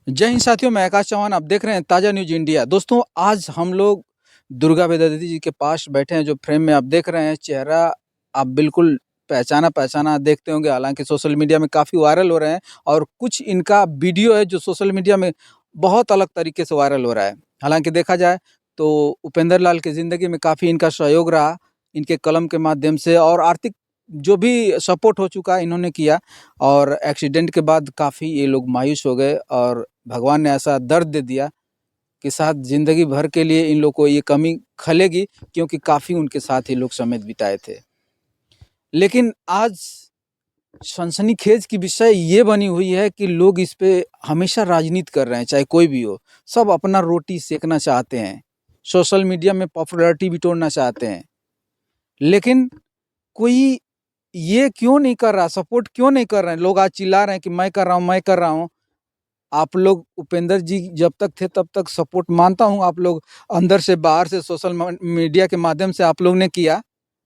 जय हिंद साथियों, मैं आकाश चौहान। आप देख रहे हैं ताज़ा न्यूज़ इंडिया। दोस्तों, आज हम लोग दुर्गा वेदांती जी के पास बैठे हैं। जो फ्रेम में आप देख रहे हैं, चेहरा आप बिल्कुल पहचाना देखते होंगे। हालांकि सोशल मीडिया में काफ़ी वायरल हो रहे हैं और कुछ इनका वीडियो है जो सोशल मीडिया में बहुत अलग तरीके से वायरल हो रहा है। हालांकि देखा जाए तो उपेंद्र लाल की ज़िंदगी में काफ़ी इनका सहयोग रहा, इनके कलम के माध्यम से, और आर्थिक जो भी सपोर्ट हो चुका इन्होंने किया। और एक्सीडेंट के बाद काफ़ी ये लोग मायूस हो गए और भगवान ने ऐसा दर्द दे दिया कि शायद ज़िंदगी भर के लिए इन लोग को ये कमी खलेगी, क्योंकि काफ़ी उनके साथ ये लोग समय बिताए थे। लेकिन आज सनसनीखेज की विषय ये बनी हुई है कि लोग इस पे हमेशा राजनीति कर रहे हैं, चाहे कोई भी हो। सब अपना रोटी सेकना चाहते हैं, सोशल मीडिया में पॉपुलैरिटी बिटोरना चाहते हैं। लेकिन कोई ये क्यों नहीं कर रहा, सपोर्ट क्यों नहीं कर रहे हैं? लोग आज चिल्ला रहे हैं कि मैं कर रहा हूँ, मैं कर रहा हूँ। आप लोग उपेंद्र जी जब तक थे तब तक सपोर्ट मानता हूँ, आप लोग अंदर से बाहर से सोशल मीडिया के माध्यम से आप लोग ने किया।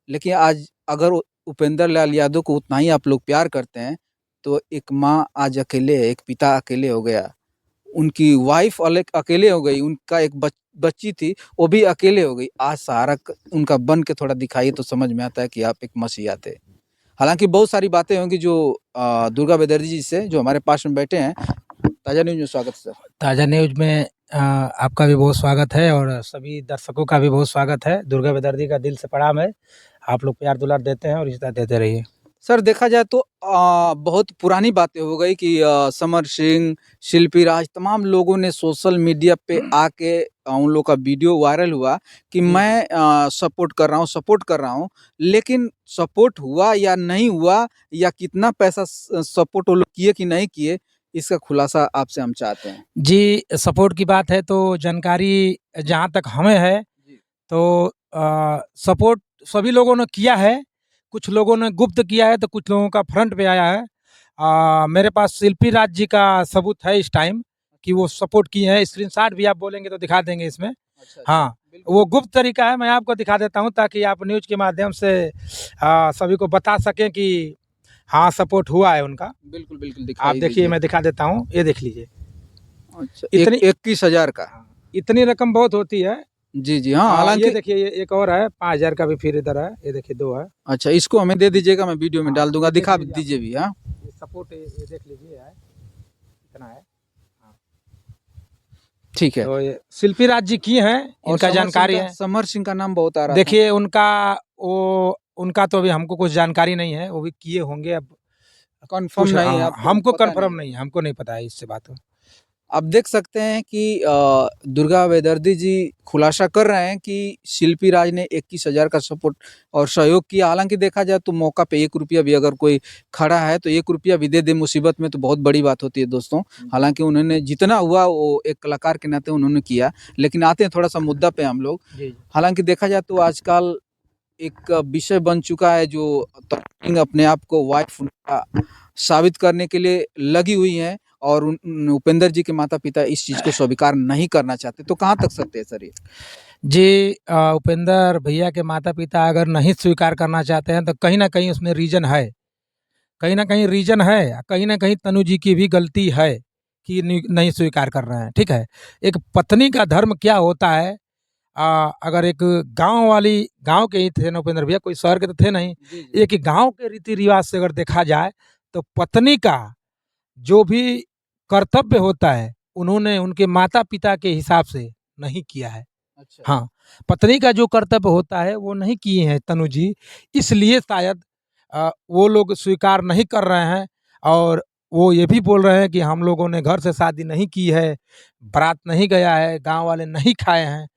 लेकिन आज अगर उपेंद्र लाल यादव को उतना ही आप लोग प्यार करते हैं, तो एक माँ आज अकेले है, एक पिता अकेले हो गया, उनकी वाइफ अलग अकेले हो गई, उनका एक बच्ची थी वो भी अकेले हो गई। आज सहारा उनका बन के थोड़ा दिखाइए तो समझ में आता है कि आप एक मसीहा थे। हालांकि बहुत सारी बातें होंगी जो दुर्गा वेदर्जी जी से, जो हमारे पास में बैठे हैं। ताज़ा न्यूज़ में स्वागत सर। ताज़ा न्यूज़ में आपका भी बहुत स्वागत है और सभी दर्शकों का भी बहुत स्वागत है। दुर्गा वेदर्जी का दिल से प्रणाम है। आप लोग प्यार दुलार देते हैं और इसी तरह देते रहिए। सर, देखा जाए तो बहुत पुरानी बातें हो गई कि समर सिंह, शिल्पी राज, तमाम लोगों ने सोशल मीडिया पे आके उन लोग का वीडियो वायरल हुआ कि मैं सपोर्ट कर रहा हूँ, सपोर्ट कर रहा हूँ। लेकिन सपोर्ट हुआ या नहीं हुआ, या कितना पैसा सपोर्ट वो लोग किए कि नहीं किए, इसका खुलासा आपसे हम चाहते हैं। जी, सपोर्ट की बात है तो जानकारी जहाँ तक हमें है तो सपोर्ट सभी लोगों ने किया है। कुछ लोगों ने गुप्त किया है तो कुछ लोगों का फ्रंट पे आया है। मेरे पास शिल्पी राज जी का सबूत है इस टाइम कि वो सपोर्ट किए हैं। स्क्रीनशॉट भी आप बोलेंगे तो दिखा देंगे इसमें। अच्छा, हाँ, वो गुप्त तरीका है, मैं आपको दिखा देता हूँ ताकि आप न्यूज़ के माध्यम से सभी को बता सकें कि हाँ, सपोर्ट हुआ है उनका। बिल्कुल बिल्कुल, आप दिखाई देखिए, दीजिए। मैं दिखा देता हूँ, ये देख लीजिए। अच्छा, इतनी 21,000 का। इतनी रकम बहुत होती है। जी जी, हाँ। ये हालांकि देखिए, ये एक और है 5,000 का भी फिर इधर है। ये देखिए 2 है। अच्छा, इसको हमें दे दीजिएगा, मैं वीडियो में हाँ, डाल दूंगा, ये देख दिखा लीजिए आप दीजिए लोग। भी। हाँ, ये सपोर्ट ये देख लीजिए है, इतना है। हाँ, ठीक है। तो ये शिल्पी राज जी की हैं, और इनका जानकारी है। समर सिंह का नाम बहुत आ रहा था। देखिए उनका तो अभी हमको कुछ जानकारी नहीं है, वो भी किए होंगे अब कंफर्म कुछ। नहीं है हाँ, आपको, हमको पता कन्फर्म नहीं है। नहीं है, हमको नहीं पता है इससे बात। आप देख सकते हैं कि दुर्गा वेदर्जी जी खुलासा कर रहे हैं कि शिल्पी राज ने 21,000 का सपोर्ट और सहयोग किया। हालांकि देखा जाए तो मौका पे 1 रुपया भी अगर कोई खड़ा है तो 1 रुपया भी दे दे मुसीबत में, तो बहुत बड़ी बात होती है दोस्तों। हालांकि उन्होंने जितना हुआ वो एक कलाकार के नाते उन्होंने किया। लेकिन आते हैं थोड़ा सा मुद्दा पे हम लोग। हालांकि देखा जाए तो आजकल एक विषय बन चुका है जो अपने आप को वाइफ साबित करने के लिए लगी हुई हैं, और उपेंद्र जी के माता पिता इस चीज़ को स्वीकार नहीं करना चाहते। तो कहाँ तक सत्य है सर ये? जी, उपेंद्र भैया के माता पिता अगर नहीं स्वीकार करना चाहते हैं तो कहीं ना कहीं उसमें रीजन है। कहीं ना कहीं रीजन है, कहीं ना कहीं तनु जी की भी गलती है कि नहीं स्वीकार कर रहे हैं। ठीक है, एक पत्नी का धर्म क्या होता है। अगर एक गांव के ही थे ना उपेंद्र भैया, कोई शहर के तो थे नहीं। एक गांव के रीति रिवाज से अगर देखा जाए तो पत्नी का जो भी कर्तव्य होता है उन्होंने उनके माता पिता के हिसाब से नहीं किया है। अच्छा। हाँ, पत्नी का जो कर्तव्य होता है वो नहीं किए हैं तनु जी, इसलिए शायद वो लोग स्वीकार नहीं कर रहे हैं। और वो ये भी बोल रहे हैं कि हम लोगों ने घर से शादी नहीं की है, बारात नहीं गया है, गांव वाले नहीं खाए हैं।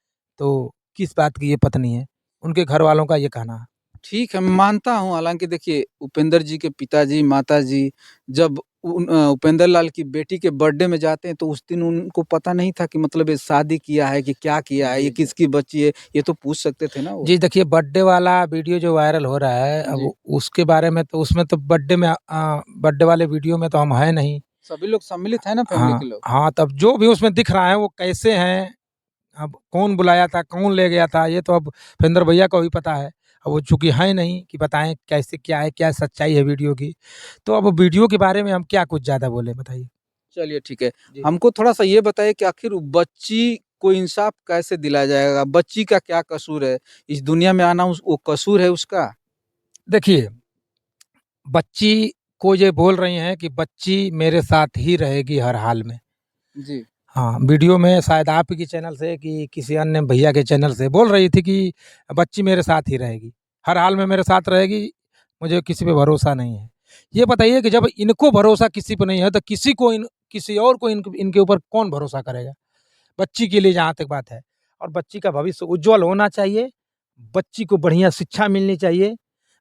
तो किस बात की ये पत्नी है, उनके घर वालों का ये कहना है। ठीक है, मैं मानता हूँ। हालाँकि देखिए, उपेंद्र जी के पिताजी, माताजी जब उपेंद्र लाल की बेटी के बर्थडे में जाते हैं, तो उस दिन उनको पता नहीं था कि मतलब ये शादी किया है कि क्या किया है, ये किसकी बच्ची है, ये तो पूछ सकते थे ना वो। जी, देखिए बर्थडे वाला वीडियो जो वायरल हो रहा है, अब उसके बारे में तो उसमें तो बर्थडे वाले वीडियो में तो हम हैं नहीं। सभी लोग सम्मिलित हैं ना, फैमिली हाँ, के लोग? हाँ, तब जो भी उसमें दिख रहा है वो कैसे हैं, अब कौन बुलाया था, कौन ले गया था, ये तो अब भूपेंद्र भैया को भी पता है। अब वो चूँकि हैं नहीं कि बताएँ कैसे क्या है, क्या सच्चाई है वीडियो की। तो अब वीडियो के बारे में हम क्या कुछ ज़्यादा बोलें, बताइए? चलिए ठीक है। जी। हमको थोड़ा-सा ये बताइए कि आखिर वो बच्ची को इंसाफ कैसे दिलाया जाएगा? बच्ची का क्या कसूर है? इस दुनिया में आना उस वो कसूर है उसका? देखिए, बच्ची को ये बोल रही हैं कि बच्ची मेरे साथ ही रहेगी हर हाल में। जी। हाँ, वीडियो में शायद आप के चैनल से कि किसी अन्य भैया के चैनल से बोल रही थी कि बच्ची मेरे साथ ही रहेगी, हर हाल में मेरे साथ रहेगी, मुझे किसी पे भरोसा नहीं है। ये बताइए कि जब इनको भरोसा किसी पे नहीं है, तो किसी और को इनके ऊपर कौन भरोसा करेगा? बच्ची के लिए जहाँ तक बात है, और बच्ची का भविष्य उज्ज्वल होना चाहिए, बच्ची को बढ़िया शिक्षा मिलनी चाहिए,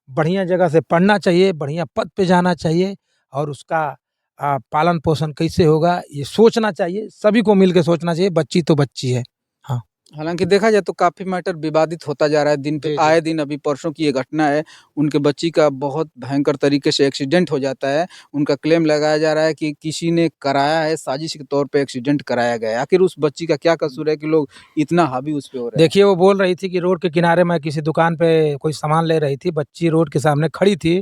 बढ़िया जगह से पढ़ना चाहिए, बढ़िया पद पे जाना चाहिए, और उसका पालन-पोषण कैसे होगा ये सोचना चाहिए, सभी को मिल के सोचना चाहिए, बच्ची तो बच्ची है। हाँ। हालाँकि देखा जाए तो काफ़ी मैटर विवादित होता जा रहा है दिन पे जी, जी। आए दिन। अभी परसों की ये घटना है, उनके बच्ची का बहुत भयंकर तरीके से एक्सीडेंट हो जाता है। उनका क्लेम लगाया जा रहा है कि किसी ने कराया है, साजिश के तौर पे एक्सीडेंट कराया गया है। आखिर उस बच्ची का क्या कसूर है कि लोग इतना हावी उस पे हो रहे हैं? देखिए, वो बोल रही थी कि रोड के किनारे मैं किसी दुकान पे कोई सामान ले रही थी, बच्ची रोड के सामने खड़ी थी।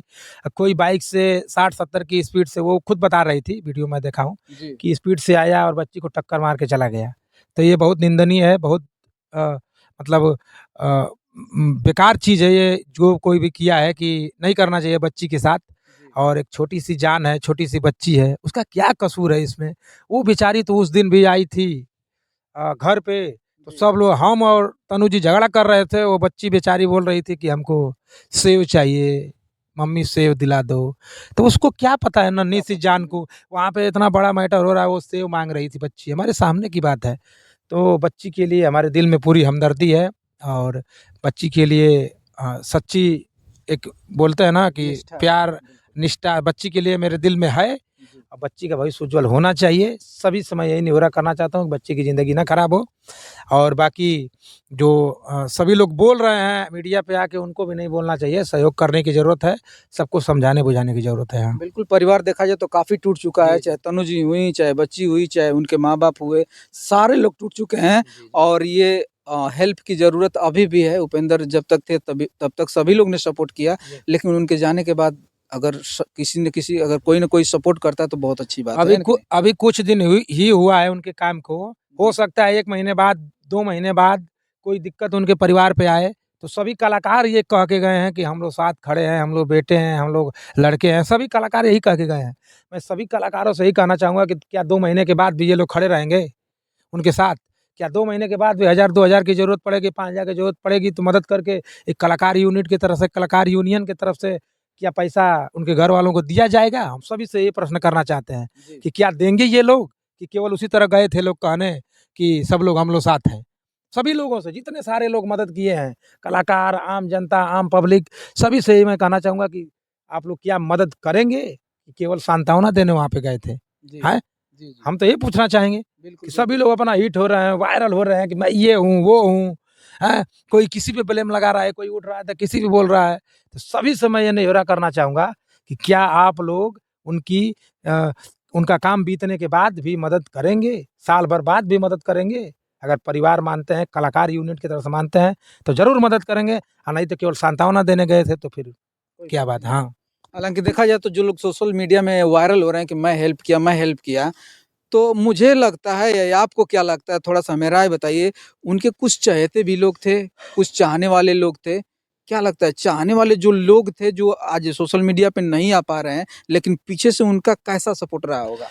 कोई बाइक से 60-70 की स्पीड से, वो खुद बता रही थी, वीडियो मैं देखा हूँ, जी। कि स्पीड से आया और बच्ची को टक्कर मार के चला गया। तो ये बहुत निंदनीय है, बहुत अ, मतलब बेकार चीज़ है ये, जो कोई भी किया है कि नहीं करना चाहिए बच्ची के साथ। जी। और एक छोटी-सी जान है, छोटी-सी बच्ची है, उसका क्या कसूर है इसमें? वो बेचारी तो उस दिन भी आई थी घर पे, तो जी। सब लोग, हम और तनु जी झगड़ा कर रहे थे, वो बच्ची बेचारी बोल रही थी कि हमको सेव चाहिए, मम्मी सेव दिला दो। तो उसको क्या पता है नन्ही क्या सी पता जान नहीं। को, वहाँ पे इतना बड़ा मैटर हो रहा है, वो सेव माँग रही थी बच्ची, हमारे सामने की बात है। तो बच्ची के लिए हमारे दिल में पूरी हमदर्दी है, और बच्ची के लिए सच्ची, एक बोलते हैं ना कि निष्ठा है। प्यार, बिल्कुल। निष्ठा बच्ची के लिए मेरे दिल में है। जी। और बच्ची का भविष्य उज्ज्वल होना चाहिए। सभी समय यही निहोरा करना चाहता हूँ कि बच्ची की ज़िंदगी ना खराब हो। और बाकी जो सभी लोग बोल रहे हैं मीडिया पे आके, उनको भी नहीं बोलना चाहिए, सहयोग करने की ज़रूरत है, सबको समझाने-बुझाने की ज़रूरत है। हाँ। बिल्कुल, परिवार देखा जाए तो काफ़ी टूट चुका है, जी, चाहे जी। तनु जी हुई, चाहे बच्ची हुई, चाहे उनके माँ-बाप हुए, सारे लोग टूट चुके हैं। जी, जी। और ये हेल्प की ज़रूरत अभी भी है। उपेंद्र जब तक थे तब तक सभी लोग ने सपोर्ट किया, जी। लेकिन उनके जाने के बाद अगर किसी न किसी, अगर कोई न कोई सपोर्ट करता है तो बहुत अच्छी बात है ना कि नहीं? अभी कुछ दिन ही हुआ है उनके काम को, हो जी। सकता है 1 महीने बाद, 2 महीने बाद कोई दिक्कत उनके परिवार पे आए, तो सभी कलाकार ये कह के गए हैं कि हम लोग साथ खड़े हैं, हम लोग बेटे हैं, हम लोग लड़के हैं, सभी कलाकार यही कह के गए हैं। मैं सभी कलाकारों से यही कहना चाहूँगा कि क्या 2 महीने के बाद भी ये लोग खड़े रहेंगे उनके साथ? क्या 2 महीने के बाद भी 1000-2000 की ज़रूरत पड़ेगी, 5000 की ज़रूरत पड़ेगी, तो मदद करके एक कलाकार यूनिट की तरफ से, कलाकार यूनियन की तरफ से क्या पैसा उनके घर वालों को दिया जाएगा? हम सभी से ये प्रश्न करना चाहते हैं जी। कि क्या देंगे ये लोग? कि केवल उसी तरह गए थे लोग कहने कि सब लोग हम लोग साथ हैं। सभी लोगों से, जितने सारे लोग मदद किए हैं, कलाकार, आम जनता, आम पब्लिक, सभी से ही मैं कहना चाहूँगा कि आप लोग क्या मदद करेंगे? कि केवल सांत्वना देने वहाँ पे गए थे? जी। हैं? जी, जी। हम तो ये पूछना चाहेंगे बिल्कुल, कि सभी बिल्कुल। लोग अपना हिट हो रहे हैं, वायरल हो रहे हैं कि मैं ये हूँ, वो हूँ, हैं? कोई किसी पे ब्लेम लगा रहा है, कोई उठ रहा है तो किसी पे बोल रहा है। तो सभी से मैं ये निहोरा करना चाहूँगा कि क्या आप लोग उनकी अ, उनका काम बीतने के बाद भी मदद करेंगे? साल भर बाद भी मदद करेंगे? अगर परिवार मानते हैं, कलाकार यूनिट की तरफ से मानते हैं, तो ज़रूर मदद करेंगे, और नहीं तो केवल सांत्वना देने गए थे तो फिर कोई क्या बात बात है? नहीं। हाँ। हालाँकि देखा जाए तो जो लोग सोशल मीडिया में वायरल हो रहे हैं कि मैं हेल्प किया, तो मुझे लगता है या आपको क्या लगता है, थोड़ा-सा हमें राय बताइए, उनके कुछ चहेते भी लोग थे, कुछ चाहने वाले लोग थे। क्या लगता है चाहने वाले जो लोग थे, जो आज सोशल मीडिया पे नहीं आ पा रहे हैं, लेकिन पीछे से उनका कैसा सपोर्ट रहा होगा?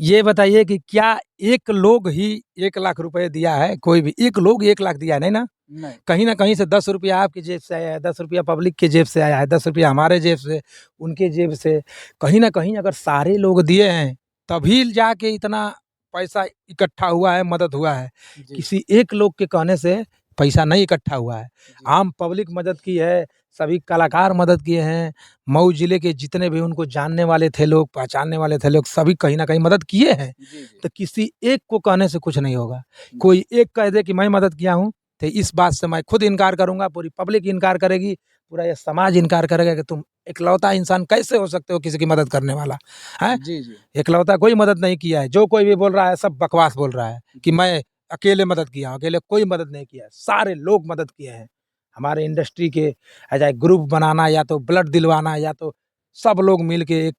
ये बताइए कि क्या एक लोग ही 1 लाख रुपए दिया है? कोई भी एक लोग 1 लाख दिया नहीं ना? नहीं। कहीं न कहीं से ₹10 आपकी जेब से आया है, ₹10 पब्लिक की जेब से आया है, ₹10 हमारे जेब से, उनके जेब से। कहीं न कहीं अगर सारे लोग दिए हैं, तभी जाके इतना पैसा इकट्ठा हुआ है, मदद हुआ है। जी, किसी एक लोग के कहने से पैसा नहीं इकट्ठा हुआ है। जी। आम पब्लिक मदद की है, सभी कलाकार मदद किए हैं, मऊ जिले के जितने भी उनको जानने वाले थे लोग, पहचानने वाले थे लोग, सभी कहीं न कहीं मदद किए हैं। जी, जी। तो किसी एक को कहने से कुछ नहीं होगा। जी, कोई एक कह दे कि मैं मदद किया हूँ, तो इस बात से मैं खुद इनकार करूँगा, पूरी पब्लिक इनकार करेगी, पूरा ये समाज इनकार करेगा कि तुम इकलौता इंसान कैसे हो सकते हो किसी की मदद करने वाला, हैं? जी, जी। इकलौता कोई मदद नहीं किया है, जो कोई भी बोल रहा है सब बकवास बोल रहा है कि जी। मैं अकेले मदद किया हूँ, अकेले कोई मदद नहीं किया है, सारे लोग मदद किए हैं। हमारे इंडस्ट्री के चाहे ग्रुप बनाना या तो ब्लड दिलवाना या तो सब लोग मिल के एक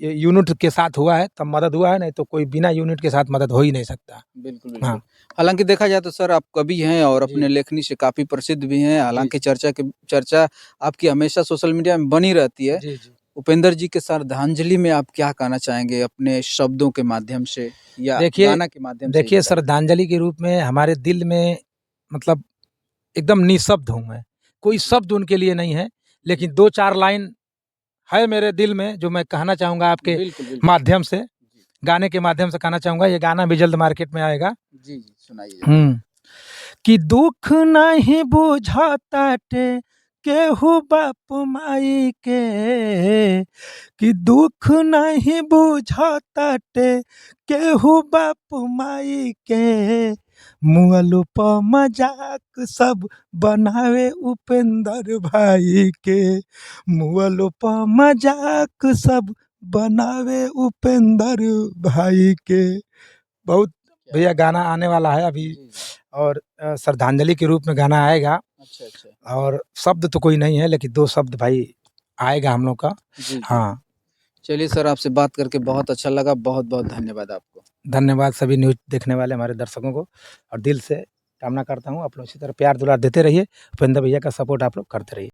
ये यूनिट के साथ हुआ है तब मदद हुआ है, नहीं तो कोई बिना यूनिट के साथ मदद हो ही नहीं सकता। बिल्कुल, हाँ। बिल्कुल। हालाँकि देखा जाए तो सर आप कवि हैं और जी। अपने लेखनी से काफ़ी प्रसिद्ध भी हैं। हालाँकि जी। चर्चा आपकी हमेशा सोशल मीडिया में बनी रहती है। जी, जी। उपेंद्र जी के श्रद्धांजलि में आप क्या कहना चाहेंगे अपने शब्दों के माध्यम से या देखिए गाना के माध्यम से ही देखिए बताइए? श्रद्धांजलि के रूप में हमारे दिल में मतलब एकदम निःशब्द हूँ मैं। कोई जी, शब्द उनके लिए नहीं है, जी। लेकिन 2-4 लाइन है मेरे दिल में जो मैं कहना चाहूँगा आपके बिल्कुल, बिल्कुल। माध्यम से, जी, गाने के माध्यम से कहना चाहूँगा। ये गाना भी जल्द मार्केट में आएगा। जी, जी, सुनाइए ज़रा। हुँ। कि दुख नहीं बुझताटे केहू बाप माई के, कि दुख नहीं बुझताटे केहू बाप माई के, मुअलो प मजाक सब बनावे उपेंद्र भाई के, मुअलो प मजाक सब बनावे उपेंद्र भाई के। बहुत क्या भैया बात गाना आने वाला है अभी, जी, जी। और श्रद्धांजलि के रूप में गाना आएगा। अच्छा, अच्छा। और शब्द तो कोई नहीं है, लेकिन 2 शब्द भाई आएगा हम लोग का। जी, जी। हाँ, चलिए सर आपसे बात करके बहुत अच्छा लगा। बहुत-बहुत धन्यवाद आपको। धन्यवाद सभी न्यूज़ देखने वाले हमारे दर्शकों को, और दिल से कामना करता हूँ आप लोग इसी तरह प्यार दुलार देते रहिए। उपेंद्र भैया का सपोर्ट आप लोग करते रहिए।